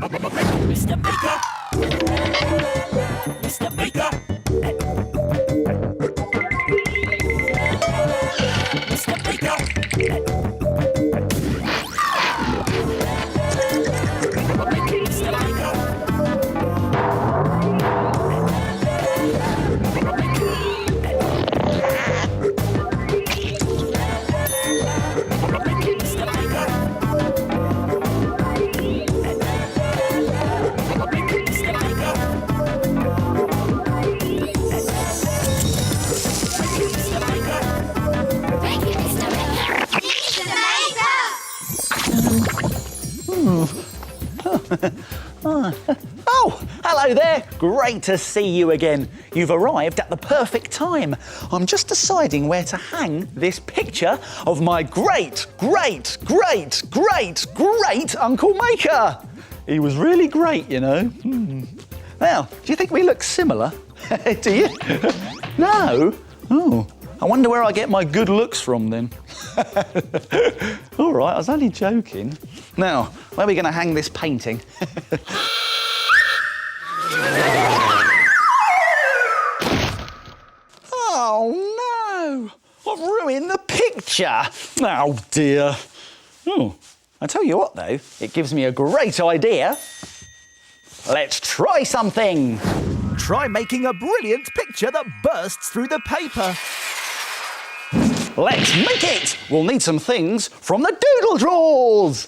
Mr. Baker. Mr. Baker. Mr. Baker. Oh, hello there. Great to see you again. You've arrived at the perfect time. I'm just deciding where to hang this picture of my great Uncle Maker. He was really great, you know. Now, do you think we look similar? Do you? No? Oh, I wonder where I get my good looks from then. All right, I was only joking. Now, where are we going to hang this painting? Oh no! I've ruined the picture! Oh dear. Oh, I tell you what though, it gives me a great idea. Let's try something! Try making a brilliant picture that bursts through the paper. Let's make it! We'll need some things from the doodle drawers!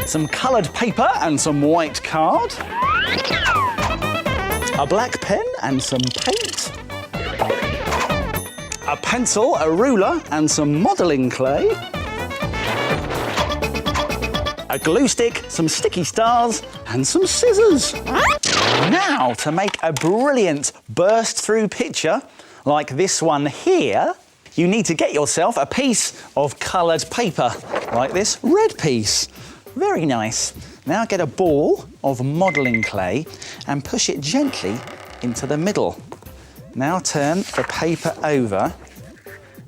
Some coloured paper and some white card. A black pen and some paint. A pencil, a ruler and some modelling clay. A glue stick, some sticky stars and some scissors. Now, to make a brilliant burst-through picture like this one here, you need to get yourself a piece of coloured paper, like this red piece. Very nice. Now get a ball of modelling clay and push it gently into the middle. Now turn the paper over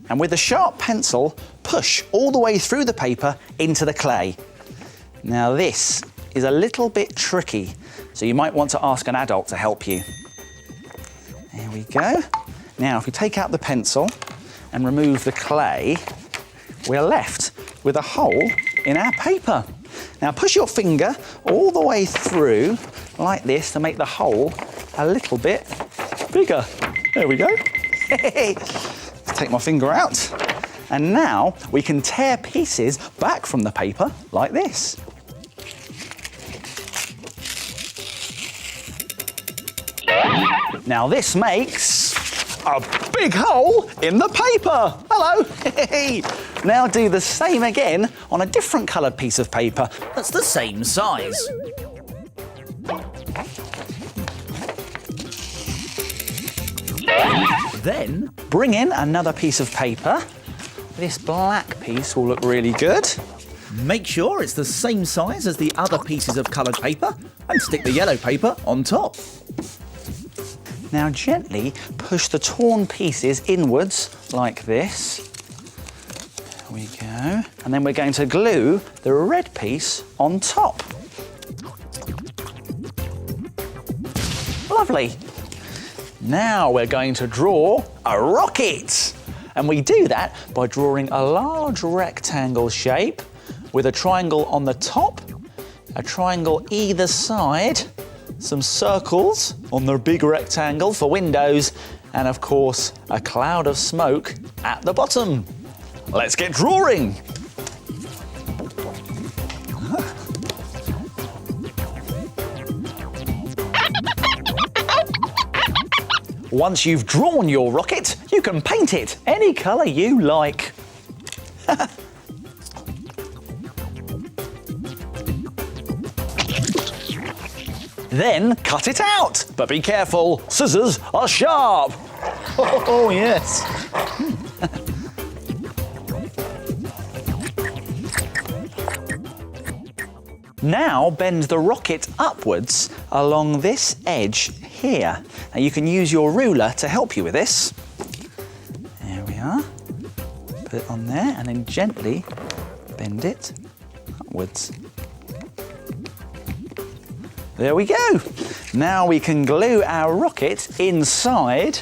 and with a sharp pencil, push all the way through the paper into the clay. Now this is a little bit tricky, so you might want to ask an adult to help you. There we go. Now if we take out the pencil and remove the clay, we're left with a hole in our paper. Now push your finger all the way through like this to make the hole a little bit bigger. There we go. Take my finger out. And now we can tear pieces back from the paper like this. Now this makes a big hole in the paper. Hello. Now do the same again on a different coloured piece of paper that's the same size. Then bring in another piece of paper. This black piece will look really good. Make sure it's the same size as the other pieces of coloured paper and stick the yellow paper on top. Now gently push the torn pieces inwards like this. There we go. And then we're going to glue the red piece on top. Lovely. Now we're going to draw a rocket. And we do that by drawing a large rectangle shape with a triangle on the top, a triangle either side, some circles on the big rectangle for windows, and of course, a cloud of smoke at the bottom. Let's get drawing. Once you've drawn your rocket, you can paint it any colour you like. Then cut it out, but be careful, scissors are sharp. Oh yes. Now bend the rocket upwards along this edge here. Now you can use your ruler to help you with this. There we are. Put it on there and then gently bend it upwards. There we go. Now we can glue our rocket inside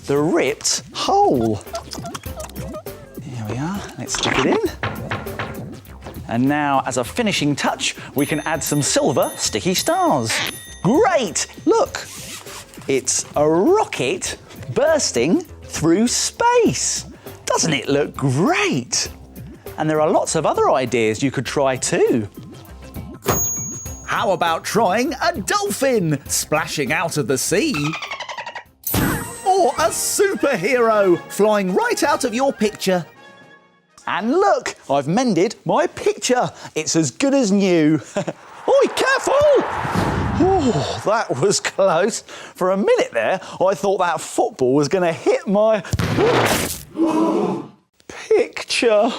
the ripped hole. Here we are. Let's stick it in. And now, as a finishing touch, we can add some silver sticky stars. Great! Look, it's a rocket bursting through space. Doesn't it look great? And there are lots of other ideas you could try too. How about trying a dolphin splashing out of the sea? Or a superhero flying right out of your picture? And look, I've mended my picture. It's as good as new. Oi, careful! Oh, that was close. For a minute there, I thought that football was going to hit my picture.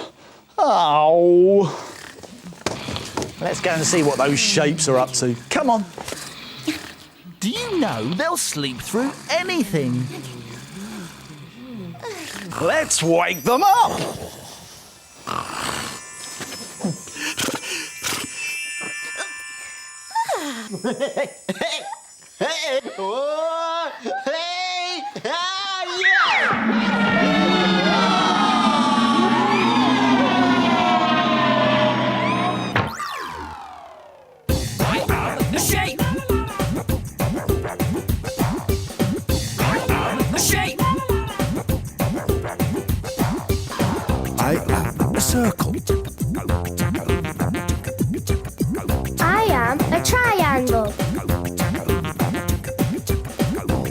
Oh. Let's go and see what those shapes are up to. Come on. Do you know they'll sleep through anything? Let's wake them up. I am a circle. I am a triangle.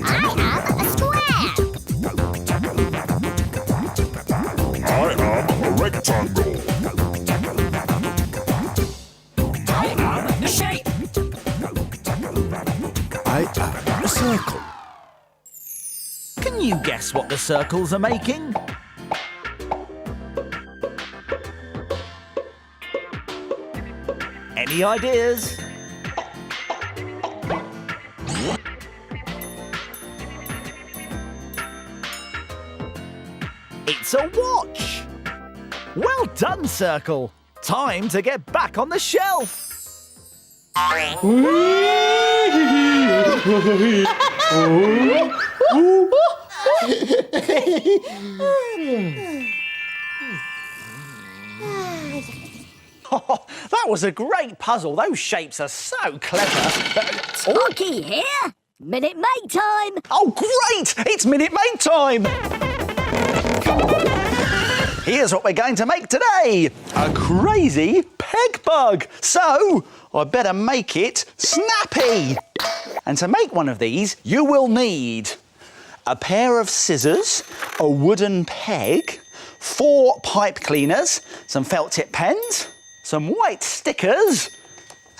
I am a square. I am a rectangle. I am a shape. I am a circle. Can you guess what the circles are making? Any ideas? It's a watch! Well done, Circle. Time to get back on the shelf. Oh, that was a great puzzle. Those shapes are so clever. Sparky here. Minute Maid time. Oh, great! It's Minute Maid time! Here's what we're going to make today. A crazy peg bug. So, I better make it snappy. And to make one of these, you will need a pair of scissors, a wooden peg, 4 pipe cleaners, some felt tip pens, some white stickers,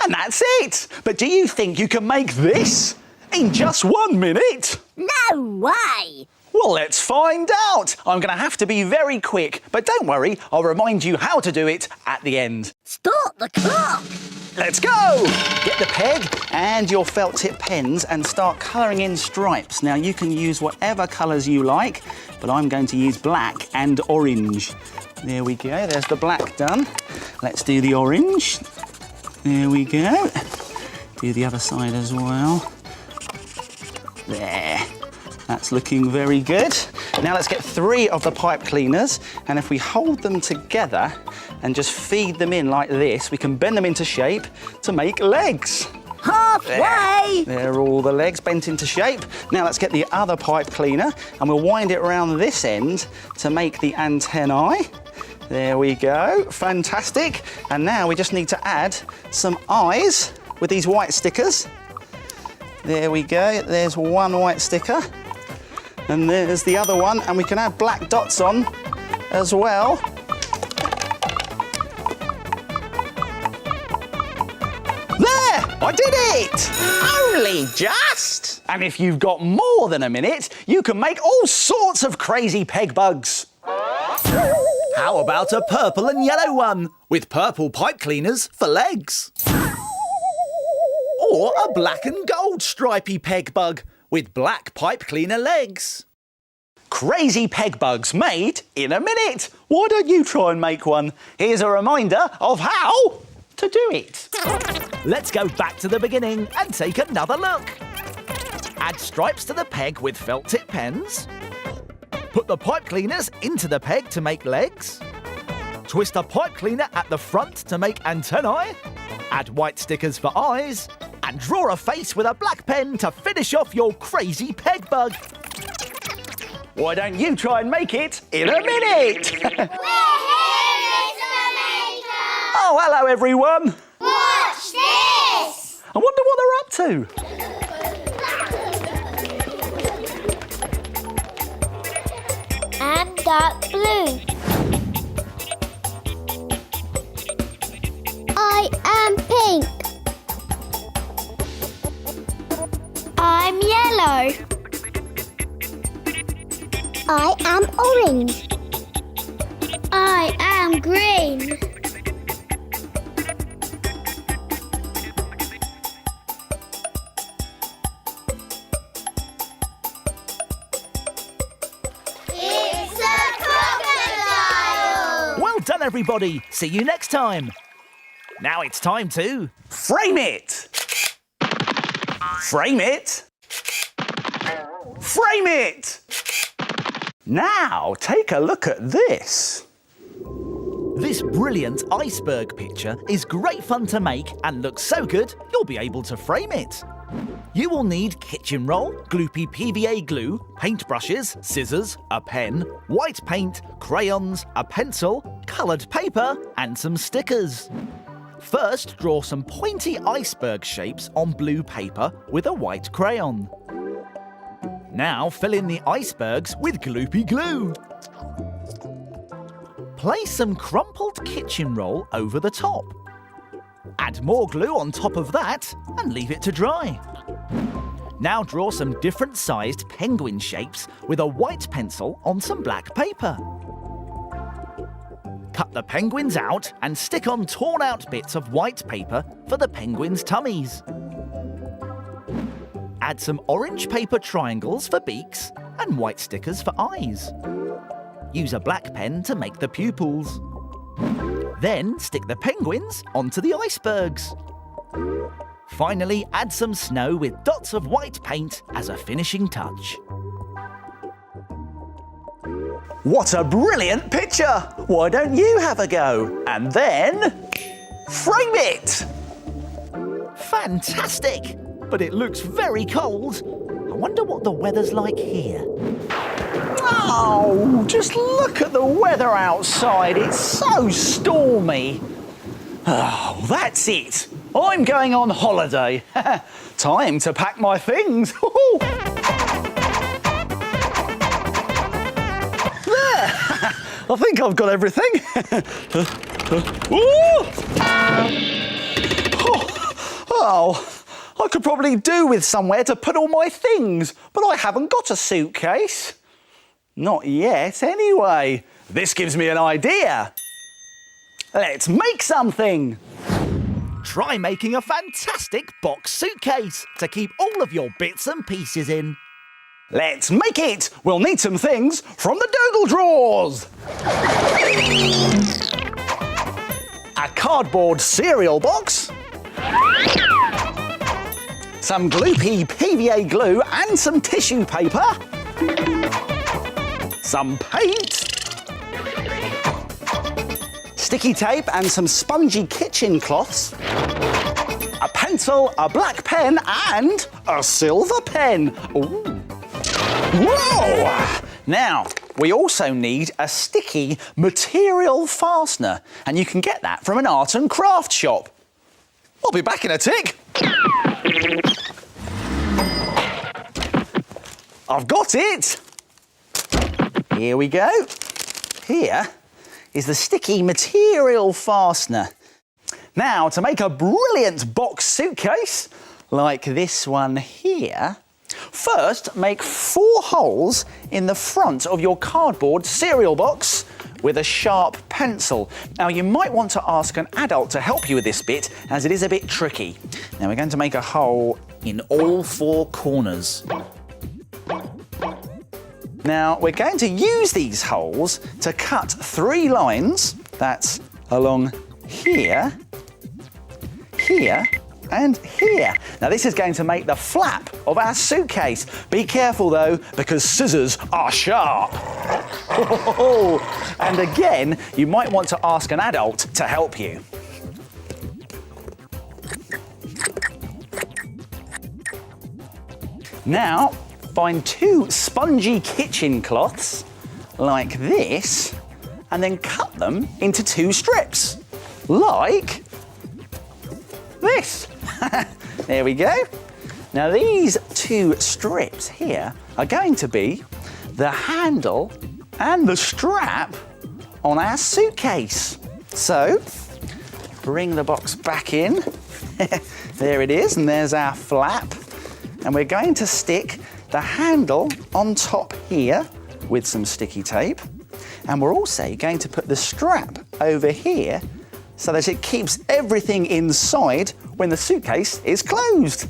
and that's it. But do you think you can make this in just 1 minute? No way. Well, let's find out. I'm going to have to be very quick, but don't worry, I'll remind you how to do it at the end. Start the clock. Let's go! Get the peg and your felt tip pens and start colouring in stripes. Now, you can use whatever colours you like, but I'm going to use black and orange. There we go, there's the black done. Let's do the orange. There we go. Do the other side as well. There. That's looking very good. Now let's get 3 of the pipe cleaners, and if we hold them together and just feed them in like this, we can bend them into shape to make legs. Halfway. There are all the legs bent into shape. Now let's get the other pipe cleaner and we'll wind it around this end to make the antennae. There we go, fantastic. And now we just need to add some eyes with these white stickers. There we go, there's 1 white sticker. And there's the other one, and we can add black dots on as well. There! I did it! Only just! And if you've got more than a minute, you can make all sorts of crazy peg bugs. How about a purple and yellow one with purple pipe cleaners for legs? Or a black and gold stripy peg bug with black pipe cleaner legs? Crazy peg bugs made in a minute. Why don't you try and make one? Here's a reminder of how to do it. Let's go back to the beginning and take another look. Add stripes to the peg with felt tip pens. Put the pipe cleaners into the peg to make legs. Twist a pipe cleaner at the front to make antennae. Add white stickers for eyes. And draw a face with a black pen to finish off your crazy peg bug. Why don't you try and make it in a minute? We're here, Mr. Maker! Oh, hello everyone. Watch this! I wonder what they're up to. I'm dark blue. I am pink. I'm yellow. I am orange. I am green. It's a crocodile! Well done, everybody. See you next time. Now it's time to... Frame it. Frame it. Frame it. Now, take a look at this. This brilliant iceberg picture is great fun to make and looks so good you'll be able to frame it. You will need kitchen roll, gloopy PVA glue, paintbrushes, scissors, a pen, white paint, crayons, a pencil, coloured paper and some stickers. First, draw some pointy iceberg shapes on blue paper with a white crayon. Now fill in the icebergs with gloopy glue. Place some crumpled kitchen roll over the top. Add more glue on top of that and leave it to dry. Now draw some different sized penguin shapes with a white pencil on some black paper. Cut the penguins out and stick on torn out bits of white paper for the penguins' tummies. Add some orange paper triangles for beaks and white stickers for eyes. Use a black pen to make the pupils. Then stick the penguins onto the icebergs. Finally, add some snow with dots of white paint as a finishing touch. What a brilliant picture! Why don't you have a go? And then, frame it! Fantastic! But it looks very cold. I wonder what the weather's like here. Oh, just look at the weather outside. It's so stormy. Oh, that's it. I'm going on holiday. Time to pack my things. There! I think I've got everything. Oh, I could probably do with somewhere to put all my things, but I haven't got a suitcase. Not yet, anyway. This gives me an idea. Let's make something. Try making a fantastic box suitcase to keep all of your bits and pieces in. Let's make it. We'll need some things from the doodle drawers. A cardboard cereal box. Some gloopy PVA glue and some tissue paper. Some paint. Sticky tape and some spongy kitchen cloths. A pencil, a black pen and a silver pen. Ooh. Whoa! Now, we also need a sticky material fastener, and you can get that from an art and craft shop. I'll be back in a tick. I've got it. Here we go. Here is the sticky material fastener. Now, to make a brilliant box suitcase, like this one here, first make 4 holes in the front of your cardboard cereal box with a sharp pencil. Now, you might want to ask an adult to help you with this bit, as it is a bit tricky. Now, we're going to make a hole In all 4 corners. Now, we're going to use these holes to cut 3 lines. That's along here, here, and here. Now this is going to make the flap of our suitcase. Be careful though, because scissors are sharp. And again, you might want to ask an adult to help you. Now, find 2 spongy kitchen cloths, like this, and then cut them into 2 strips, like this. There we go. Now these 2 strips here are going to be the handle and the strap on our suitcase. So, bring the box back in. There it is, and there's our flap. And we're going to stick the handle on top here with some sticky tape. And we're also going to put the strap over here so that it keeps everything inside when the suitcase is closed.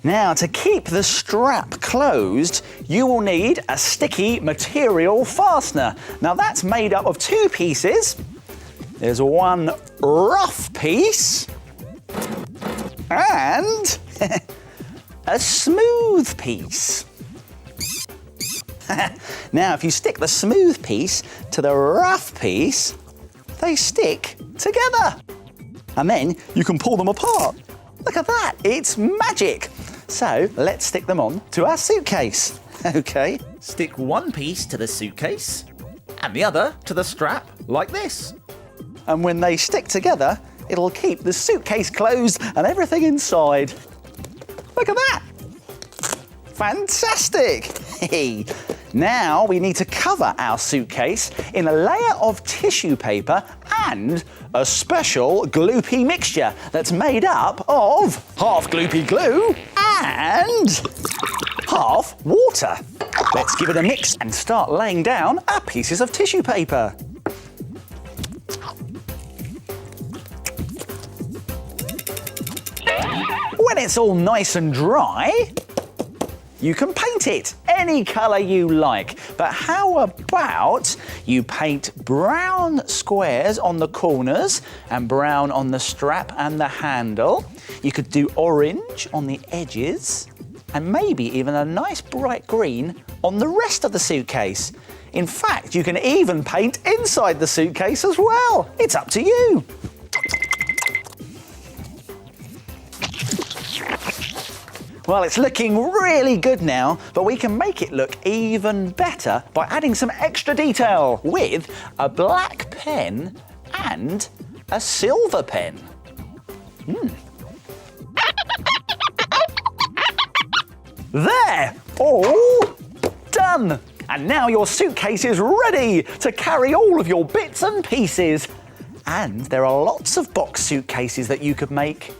Now, to keep the strap closed, you will need a sticky material fastener. Now, that's made up of 2 pieces. There's one rough piece and a smooth piece. Now, if you stick the smooth piece to the rough piece, they stick together. And then you can pull them apart. Look at that, it's magic. So let's stick them on to our suitcase. Okay. Stick one piece to the suitcase and the other to the strap, like this. And when they stick together, it'll keep the suitcase closed and everything inside. Look at that! Fantastic! Now we need to cover our suitcase in a layer of tissue paper and a special gloopy mixture that's made up of half gloopy glue and half water. Let's give it a mix and start laying down our pieces of tissue paper. When it's all nice and dry, you can paint it any colour you like. But how about you paint brown squares on the corners and brown on the strap and the handle? You could do orange on the edges and maybe even a nice bright green on the rest of the suitcase. In fact, you can even paint inside the suitcase as well. It's up to you. Well, it's looking really good now, but we can make it look even better by adding some extra detail with a black pen and a silver pen. There! All done! And now your suitcase is ready to carry all of your bits and pieces. And there are lots of box suitcases that you could make.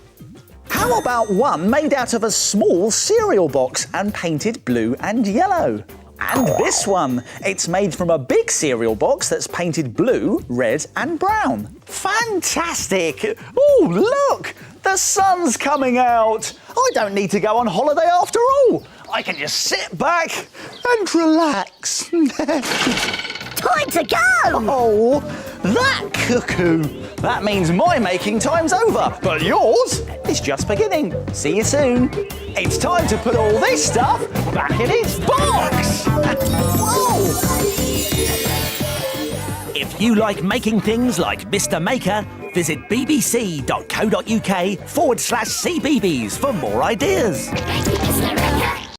How about one made out of a small cereal box and painted blue and yellow? And this one, it's made from a big cereal box that's painted blue, red and brown. Fantastic! Oh, look! The sun's coming out! I don't need to go on holiday after all. I can just sit back and relax. Time to go! Oh, that cuckoo! That means my making time's over, but yours is just beginning. See you soon. It's time to put all this stuff back in its box! Whoa! If you like making things like Mr. Maker, visit bbc.co.uk/CBeebies for more ideas.